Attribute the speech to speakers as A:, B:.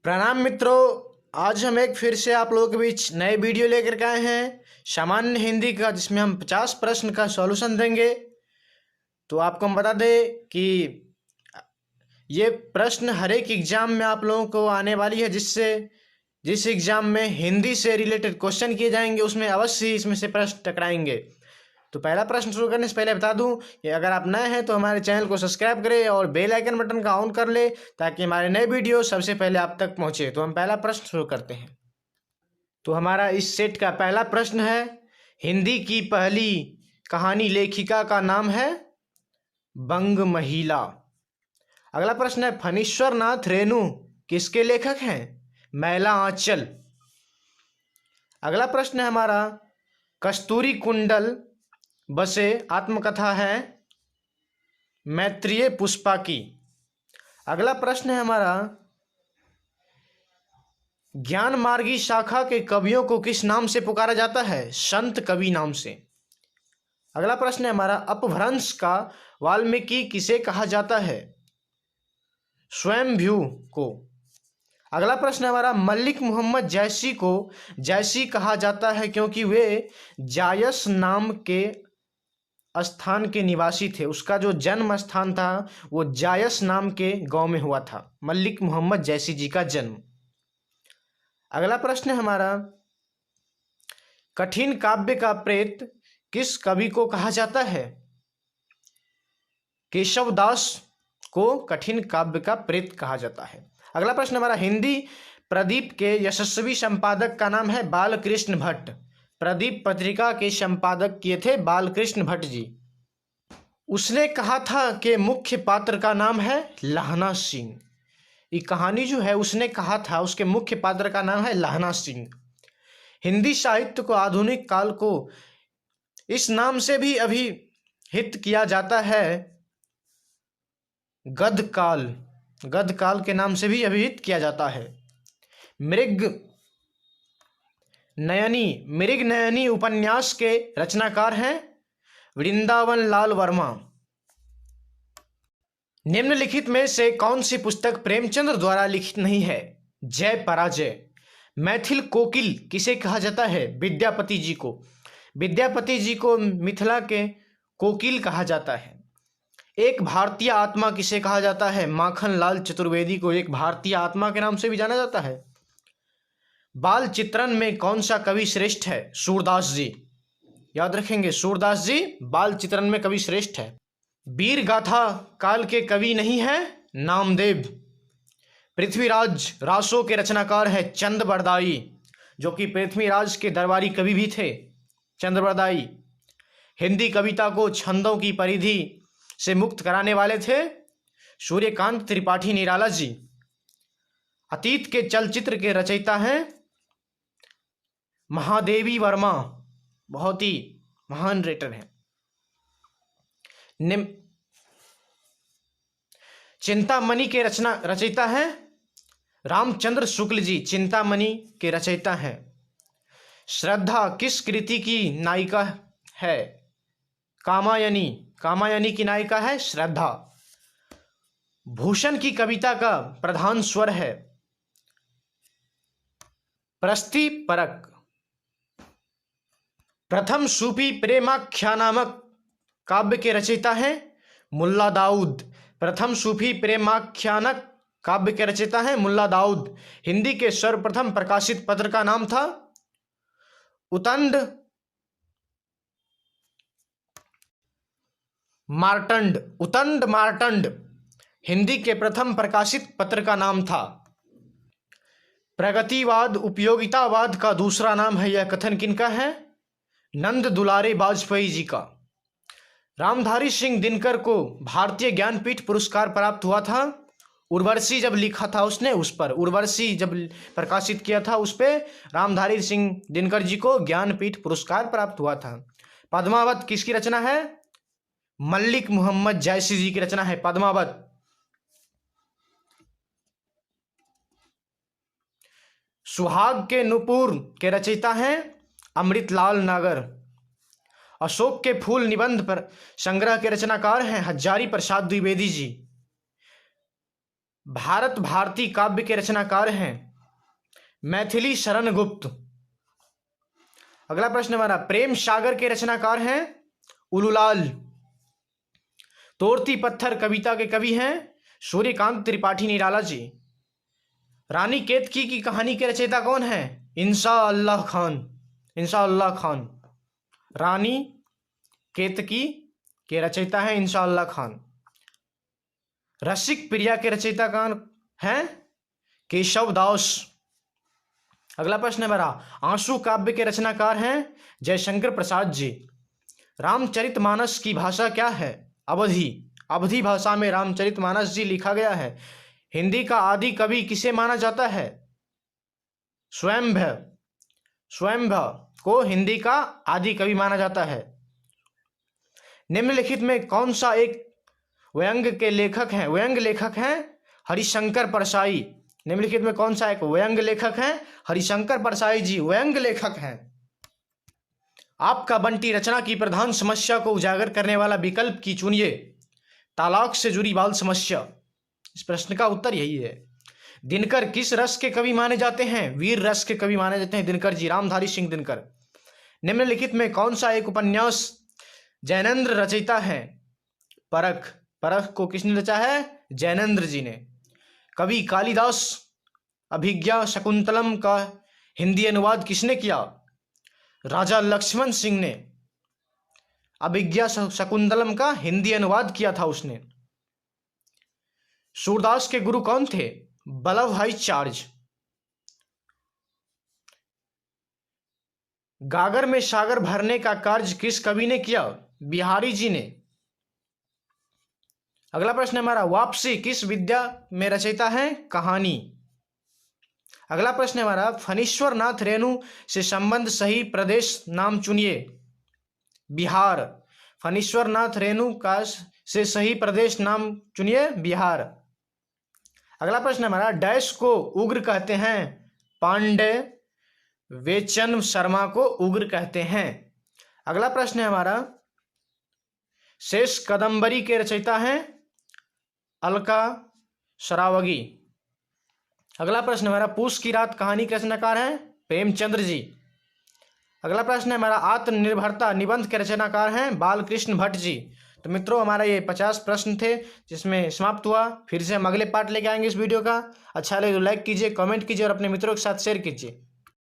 A: प्रणाम मित्रों। आज हम एक फिर से आप लोगों के बीच नए वीडियो लेकर के आए हैं सामान्य हिंदी का, जिसमें हम 50 प्रश्न का सॉल्यूशन देंगे। तो आपको हम बता दें कि ये प्रश्न हर एक एग्जाम में आप लोगों को आने वाली है, जिस एग्जाम में हिंदी से रिलेटेड क्वेश्चन किए जाएंगे उसमें अवश्य इसमें से प्रश्न टकराएंगे। तो पहला प्रश्न शुरू करने से पहले बता दूं कि अगर आप नए हैं तो हमारे चैनल को सब्सक्राइब करें और बेल आइकन बटन का ऑन कर ले, ताकि हमारे नए वीडियो सबसे पहले आप तक पहुंचे। तो हम पहला प्रश्न शुरू करते हैं। तो हमारा इस सेट का पहला प्रश्न है, हिंदी की पहली कहानी लेखिका का नाम है बंग महिला। अगला प्रश्न है, फणीश्वर नाथ रेणु किसके लेखक हैं? मैला आंचल। अगला प्रश्न है हमारा, कस्तूरी कुंडल बसे आत्मकथा है मैत्रेय पुष्पा की। अगला प्रश्न है हमारा, ज्ञान मार्गी शाखा के कवियों को किस नाम से पुकारा जाता है? संत कवि नाम से। अगला प्रश्न है हमारा, अपभ्रंश का वाल्मीकि किसे कहा जाता है? स्वयंभू को। अगला प्रश्न है हमारा, मलिक मोहम्मद जैसी को जैसी कहा जाता है क्योंकि वे जायस नाम के स्थान के निवासी थे। उसका जो जन्म स्थान था वो जायस नाम के गांव में हुआ था, मलिक मोहम्मद जैसी जी का जन्म। अगला प्रश्न है हमारा, कठिन काव्य का प्रेत किस कवि को कहा जाता है? केशवदास को कठिन काव्य का प्रेत कहा जाता है। अगला प्रश्न हमारा, हिंदी प्रदीप के यशस्वी संपादक का नाम है बालकृष्ण भट्ट। प्रदीप पत्रिका के संपादक किए थे बालकृष्ण भट्ट जी। उसने कहा था कि मुख्य पात्र का नाम है लहना सिंह। ये कहानी जो है उसने कहा था, उसके मुख्य पात्र का नाम है लहना सिंह। हिंदी साहित्य को आधुनिक काल को इस नाम से भी अभिहित किया जाता है, गद्यकाल। गद्यकाल के नाम से भी अभिहित किया जाता है। मृग नयनी उपन्यास के रचनाकार हैं वृंदावन लाल वर्मा। निम्नलिखित में से कौन सी पुस्तक प्रेमचंद्र द्वारा लिखित नहीं है? जय पराजय। मैथिल कोकिल किसे कहा जाता है? विद्यापति जी को। विद्यापति जी को मिथिला के कोकिल कहा जाता है। एक भारतीय आत्मा किसे कहा जाता है? माखन लाल चतुर्वेदी को एक भारतीय आत्मा के नाम से भी जाना जाता है। बाल चित्रण में कौन सा कवि श्रेष्ठ है? सूरदास जी। याद रखेंगे, सूरदास जी बाल चित्रण में कवि श्रेष्ठ है। वीर गाथा काल के कवि नहीं है? नामदेव। पृथ्वीराज रासों के रचनाकार है चंद्रबरदाई, जो कि पृथ्वीराज के दरबारी कवि भी थे, चंद्रबरदाई। हिंदी कविता को छंदों की परिधि से मुक्त कराने वाले थे सूर्यकांत त्रिपाठी निराला जी। अतीत के चलचित्र के रचयिता हैं महादेवी वर्मा, बहुत ही महान राइटर हैं। चिंतामणि के रचयिता हैं रामचंद्र शुक्ल जी, चिंतामणि के रचयिता हैं। श्रद्धा किस कृति की नायिका है? कामायनी। कामायनी की नायिका है श्रद्धा। भूषण की कविता का प्रधान स्वर है प्रस्थिपरक। प्रथम सूफी प्रेमाख्या नामक काव्य के रचयिता हैं मुल्ला दाऊद। प्रथम सूफी प्रेमाख्यानक काव्य के रचयिता हैं मुल्ला दाऊद। हिंदी के सर्वप्रथम प्रकाशित पत्र का नाम था उतंड मार्तंड। उतंड मार्तंड हिंदी के प्रथम प्रकाशित पत्र का नाम था। प्रगतिवाद उपयोगितावाद का दूसरा नाम है, यह कथन किनका है? नंद दुलारे वाजपेयी जी का। रामधारी सिंह दिनकर को भारतीय ज्ञानपीठ पुरस्कार प्राप्त हुआ था। उर्वशी जब लिखा था उसने, उस पर उर्वशी जब प्रकाशित किया था उस पर रामधारी सिंह दिनकर जी को ज्ञानपीठ पुरस्कार प्राप्त हुआ था। पद्मावत किसकी रचना है? मलिक मोहम्मद जैसी जी की रचना है पद्मावत। सुहाग के नुपुर के रचयिता हैं अमृतलाल नागर। अशोक के फूल निबंध पर संग्रह के रचनाकार हैं हजारी प्रसाद द्विवेदी जी। भारत भारती काव्य के रचनाकार हैं मैथिली शरण गुप्त। अगला प्रश्न हमारा, प्रेम सागर के रचनाकार हैं उलूलाल। तोड़ती पत्थर कविता के कवि हैं सूर्यकांत त्रिपाठी निराला जी। रानी केतकी की कहानी के रचयिता कौन है? इंशाअल्लाह खान। इंशाअल्लाह खान। रानी केतकी के रचयिता है इंशाअल्लाह खान। रसिक प्रिया के रचयिता कौन हैं? केशव दास। अगला प्रश्न है मेरा, आंसू काव्य के रचनाकार हैं जयशंकर प्रसाद जी। रामचरितमानस की भाषा क्या है? अवधी। अवधी भाषा में रामचरितमानस जी लिखा गया है। हिंदी का आदि कवि किसे माना जाता है? स्वयंभव। स्वयंभव को हिंदी का आदि कवि माना जाता है। निम्नलिखित में कौन सा एक व्यंग्य के लेखक हैं? व्यंग्य लेखक हैं हरिशंकर परसाई। निम्नलिखित में कौन सा एक व्यंग्य लेखक हैं? हरिशंकर परसाई जी व्यंग्य लेखक हैं। आपका बंटी रचना की प्रधान समस्या को उजागर करने वाला विकल्प की चुनिए। तालाक से जुड़ी बाल समस्या। इस प्रश्न का उत्तर यही है। दिनकर किस रस के कवि माने जाते हैं? वीर रस के कवि माने जाते हैं दिनकर जी, रामधारी सिंह दिनकर। निम्नलिखित में कौन सा एक उपन्यास जैनेन्द्र रचयिता है? परख। परख को किसने रचा है? जैनेन्द्र जी ने। कवि कालिदास अभिज्ञा शकुंतलम का हिंदी अनुवाद किसने किया? राजा लक्ष्मण सिंह ने अभिज्ञा शकुंतलम का हिंदी अनुवाद किया था उसने। सूरदास के गुरु कौन थे? वल्लभ भाई चार्ज। गागर में सागर भरने का कार्य किस कवि ने किया? बिहारी जी ने। अगला प्रश्न हमारा, वापसी किस विद्या में रचयिता है? कहानी। अगला प्रश्न हमारा, फणीश्वर नाथ रेणु से संबंध सही प्रदेश नाम चुनिए। बिहार। फणीश्वर नाथ रेणु का से सही प्रदेश नाम चुनिए बिहार। अगला प्रश्न हमारा, डैश को उग्र कहते हैं? पांडे वेचन शर्मा को उग्र कहते हैं। अगला प्रश्न है हमारा, शेष कदम्बरी के रचयिता हैं अलका सरावगी। अगला प्रश्न हमारा, पूस की रात कहानी के रचनाकार हैं प्रेमचंद्र जी। अगला प्रश्न है हमारा, आत्मनिर्भरता निबंध के रचनाकार हैं बालकृष्ण भट्ट जी। तो मित्रों हमारा ये 50 प्रश्न थे जिसमें समाप्त हुआ। फिर से हम अगले पार्ट लेके आएंगे इस वीडियो का। अच्छा लगे तो लाइक कीजिए, कमेंट कीजिए और अपने मित्रों के साथ शेयर कीजिए।